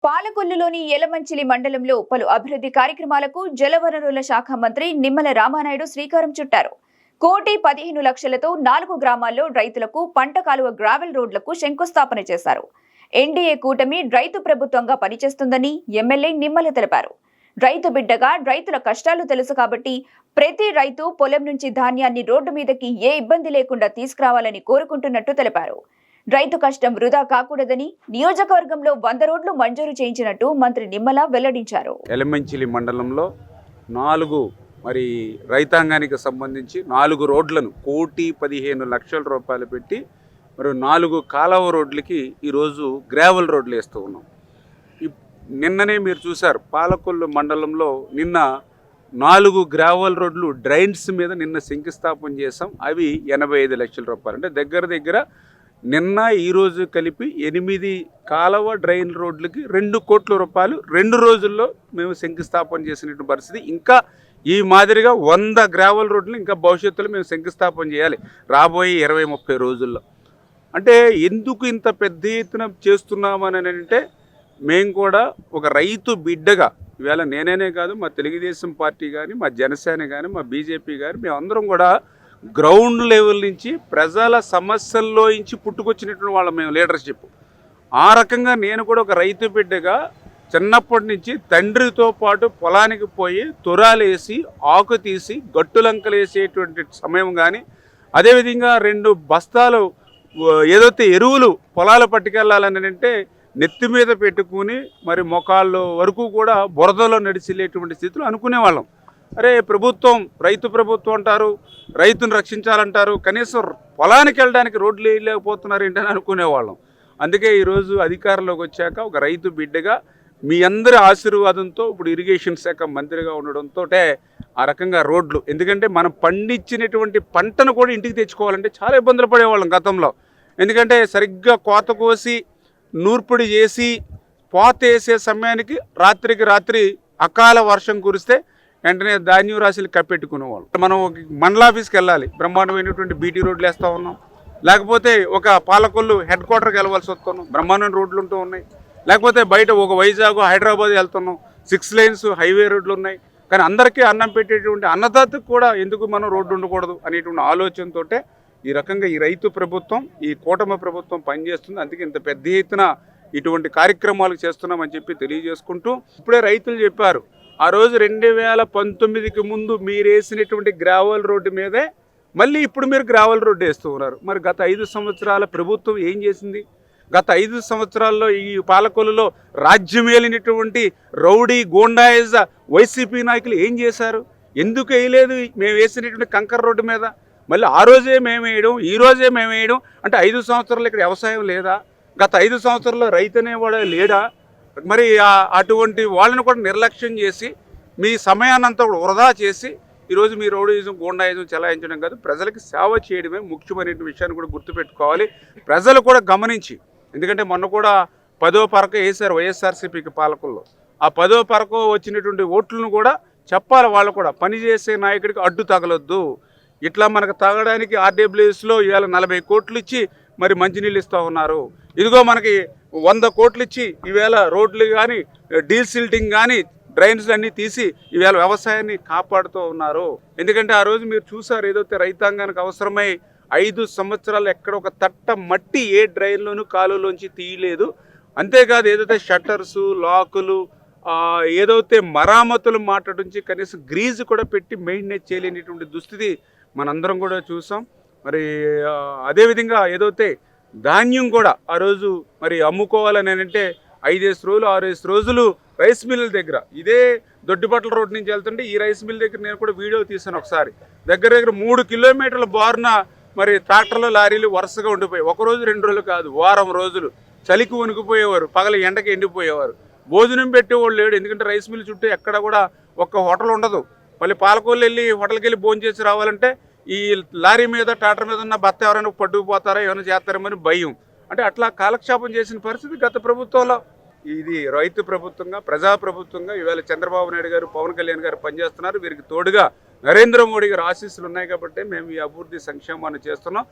పాలకొల్లులోని యలమంచిలి మండలంలో పలు అభివృద్ధి కార్యక్రమాలకు జలవనరుల శాఖ మంత్రి నిమ్మల రామానాయుడు శ్రీకారం చుట్టారు. 1,15,00,000తో 4 గ్రామాల్లో రైతులకు పంట కాలువ గ్రావెల్ రోడ్లకు శంకుస్థాపన చేశారు. ఎన్డీఏ కూటమి రైతు ప్రభుత్వంగా పనిచేస్తుందని ఎమ్మెల్యే నిమ్మల తెలిపారు. రైతు బిడ్డగా రైతుల కష్టాలు తెలుసు కాబట్టి ప్రతి రైతు పొలం నుంచి ధాన్యాన్ని రోడ్డు మీదకి ఏ ఇబ్బంది లేకుండా తీసుకురావాలని కోరుకుంటున్నట్టు తెలిపారు. రైతు కష్టం వృధా కాకూడదని నియోజకవర్గంలో 100 రోడ్లు మంజూరు చేయించినట్టు మంత్రి నిమ్మల వెల్లడించారు. యలమంచిలి మండలంలో 4 రైతాంగానికి సంబంధించి 4 రోడ్లను 1,15,00,000 రూపాయలు పెట్టి మరి 4 కాలువ రోడ్లకి ఈరోజు గ్రావెల్ రోడ్లు వేస్తూ ఉన్నాం. నిన్ననే మీరు చూశారు, పాలకొల్లు మండలంలో నిన్న 4 గ్రావెల్ రోడ్లు డ్రైన్స్ మీద నిన్న శంకుస్థాపన చేసాం. అవి 85 లక్షల రూపాయలు. అంటే దగ్గర నిన్న ఈరోజు కలిపి 8 కాలువ డ్రైన్ రోడ్లకి 2 కోట్ల రూపాయలు 2 రోజుల్లో మేము శంకుస్థాపన చేసినటువంటి పరిస్థితి. ఇంకా ఈ మాదిరిగా 100 గ్రావెల్ రోడ్లు ఇంకా భవిష్యత్తులో మేము శంకుస్థాపన చేయాలి రాబోయే 20-30 రోజుల్లో. అంటే ఎందుకు ఇంత పెద్ద ఎత్తున చేస్తున్నామని అంటే, మేము కూడా ఒక రైతు బిడ్డగా ఇవాళ నేనే కాదు, మా తెలుగుదేశం పార్టీ కానీ, మా జనసేన కానీ, మా బీజేపీ కానీ, మేమందరం కూడా గ్రౌండ్ లెవెల్ నుంచి ప్రజల సమస్యల్లో నుంచి పుట్టుకొచ్చినటువంటి వాళ్ళం మేము లీడర్షిప్. ఆ రకంగా నేను కూడా ఒక రైతు బిడ్డగా చిన్నప్పటి నుంచి తండ్రితో పాటు పొలానికి పోయి తురాలేసి ఆకు తీసి గట్టులంకలు వేసేటువంటి సమయం కానీ, అదేవిధంగా 2 బస్తాలు ఏదైతే ఎరువులు పొలాలు పట్టుకెళ్ళాలని అంటే నెత్తి మీద పెట్టుకుని మరి మొకాళ్ళు వరకు కూడా బురదలో నడిచిలేటువంటి స్థితిలో అనుకునేవాళ్ళం. అరే ప్రభుత్వం రైతు ప్రభుత్వం అంటారు, రైతును రక్షించాలంటారు, కనీసం పొలానికి వెళ్ళడానికి రోడ్లు వేయలేకపోతున్నారు ఏంటని అనుకునేవాళ్ళం. అందుకే ఈరోజు అధికారంలోకి వచ్చాక ఒక రైతు బిడ్డగా మీ అందరి ఆశీర్వాదంతో ఇప్పుడు ఇరిగేషన్ శాఖ మంత్రిగా ఉండడంతో ఆ రకంగా రోడ్లు, ఎందుకంటే మనం పండించినటువంటి పంటను కూడా ఇంటికి తెచ్చుకోవాలంటే చాలా ఇబ్బందులు పడేవాళ్ళం గతంలో. ఎందుకంటే సరిగ్గా కోత కోసి నూర్పిడి చేసి పోత వేసే సమయానికి రాత్రికి రాత్రి అకాల వర్షం కురిస్తే వెంటనే ధాన్యం రాశులు కప్పెట్టుకునేవాళ్ళు. మనం మండలాఫీస్కి వెళ్ళాలి, బ్రహ్మాండమైనటువంటి బీటీ రోడ్లు వేస్తూ ఉన్నాం. లేకపోతే ఒక పాలకొల్లు హెడ్ క్వార్టర్కి వెళ్ళవలసి వస్తున్నాం, బ్రహ్మాండమైన రోడ్లు ఉంటూ ఉన్నాయి. లేకపోతే బయట ఒక వైజాగ్ హైదరాబాద్ వెళ్తున్నాం, 6 లేన్స్ హైవే రోడ్లు ఉన్నాయి. కానీ అందరికీ అన్నం పెట్టేటువంటి అన్నదాతకు కూడా ఎందుకు మనం రోడ్డు ఉండకూడదు అనేటువంటి ఆలోచనతో ఈ రకంగా ఈ రైతు ప్రభుత్వం, ఈ కూటమి ప్రభుత్వం పనిచేస్తుంది. అందుకే ఇంత పెద్ద ఎత్తున ఇటువంటి కార్యక్రమాలు చేస్తున్నామని చెప్పి తెలియజేసుకుంటూ, ఇప్పుడే రైతులు చెప్పారు, ఆ రోజు 2019కి ముందు మీరు వేసినటువంటి గ్రావెల్ రోడ్డు మీదే మళ్ళీ ఇప్పుడు మీరు గ్రావెల్ రోడ్డు వేస్తూ ఉన్నారు. మరి గత 5 సంవత్సరాల ప్రభుత్వం ఏం చేసింది? గత 5 సంవత్సరాల్లో ఈ పాలకొల్లులో రాజ్యమేలినటువంటి రౌడీ గోండాయిజ వైసీపీ నాయకులు ఏం చేశారు? ఎందుకు వేయలేదు మేము వేసినటువంటి కంకర్ రోడ్డు మీద? మళ్ళీ ఆ రోజే మేము వేయడం, ఈ రోజే మేము వేయడం అంటే 5 సంవత్సరాలు ఇక్కడ వ్యవసాయం లేదా? గత 5 సంవత్సరాల్లో రైతు అనేవాడు లేడా? మరి అటువంటి వాళ్ళని కూడా నిర్లక్ష్యం చేసి మీ సమయాన్నంతా కూడా వృధా చేసి ఈరోజు మీ రౌడీయిజం గోండాయిజం చెలాయించడం కాదు, ప్రజలకు సేవ చేయడమే ముఖ్యమైన విషయాన్ని కూడా గుర్తుపెట్టుకోవాలి. ప్రజలు కూడా గమనించి, ఎందుకంటే మొన్న కూడా 10వ పరక వేశారు వైఎస్ఆర్సీపీకి పాలకుల్లో. ఆ 10వ పరక వచ్చినటువంటి ఓట్లను కూడా చెప్పాలి, వాళ్ళు కూడా పనిచేసే నాయకుడికి అడ్డు తగలొద్దు. ఇట్లా మనకు తాగడానికి ఆర్డబ్ల్యూఎస్లో ఇవాళ 40 కోట్లు ఇచ్చి మరి మంచినీళ్ళు ఇస్తూ ఉన్నారు. ఇదిగో మనకి 100 కోట్లు ఇచ్చి ఈవేళ రోడ్లు కానీ డీల్ సిల్టింగ్ కానీ డ్రైన్స్లు అన్నీ తీసి ఈవేళ వ్యవసాయాన్ని కాపాడుతూ ఉన్నారు. ఎందుకంటే ఆ రోజు మీరు చూసారు, ఏదైతే రైతాంగానికి అవసరమై 5 సంవత్సరాలు ఎక్కడ ఒక తట్ట మట్టి ఏ డ్రైన్లోనూ కాలువలోంచి తీయలేదు. అంతేకాదు ఏదైతే షట్టర్సు లాకులు ఏదైతే మరామతులు మాట్లాడించి కనీసం గ్రీజు కూడా పెట్టి మెయింటైన్ చేయలేనిటువంటి దుస్థితి మనందరం కూడా చూసాం. మరి అదేవిధంగా ఏదైతే ధాన్యం కూడా ఆ రోజు మరి అమ్ముకోవాలని అంటే 5 రోజులు 6 రోజులు రైస్ మిల్లుల దగ్గర, ఇదే దొడ్డిపట్ల రోడ్ నుంచి వెళ్తుంటే ఈ రైస్ మిల్ దగ్గర నేను కూడా వీడియో తీసాను ఒకసారి. దగ్గర 3 కిలోమీటర్ల బారున మరి ట్రాక్టర్లు లారీలు వరుసగా ఉండిపోయి, 1 రోజు 2 రోజులు కాదు, వారం రోజులు చలికి వణికిపోయేవారు, పగల ఎండకి ఎండిపోయేవారు. భోజనం పెట్టేవాళ్ళు లేడు, ఎందుకంటే రైస్ మిల్ చుట్టూ ఎక్కడ కూడా ఒక్క హోటల్ ఉండదు. మళ్ళీ పాలకొల్లు వెళ్ళి హోటల్కి వెళ్ళి భోజనం చేసి రావాలంటే ఈ లారీ మీద ట్రాక్టర్ మీద ఉన్న భర్త ఎవరైనా పట్టుకుపోతారా, ఏమైనా చేస్తారేమని భయం. అంటే అట్లా కాలక్షేపం చేసిన పరిస్థితి గత ప్రభుత్వంలో. ఇది రైతు ప్రభుత్వంగా, ప్రజాప్రభుత్వంగా ఇవాళ చంద్రబాబు నాయుడు గారు, పవన్ కళ్యాణ్ గారు పనిచేస్తున్నారు. వీరికి తోడుగా నరేంద్ర మోడీ గారు ఆశీస్సులు ఉన్నాయి కాబట్టి మేము ఈ అభివృద్ధి సంక్షేమాన్ని చేస్తున్నాం.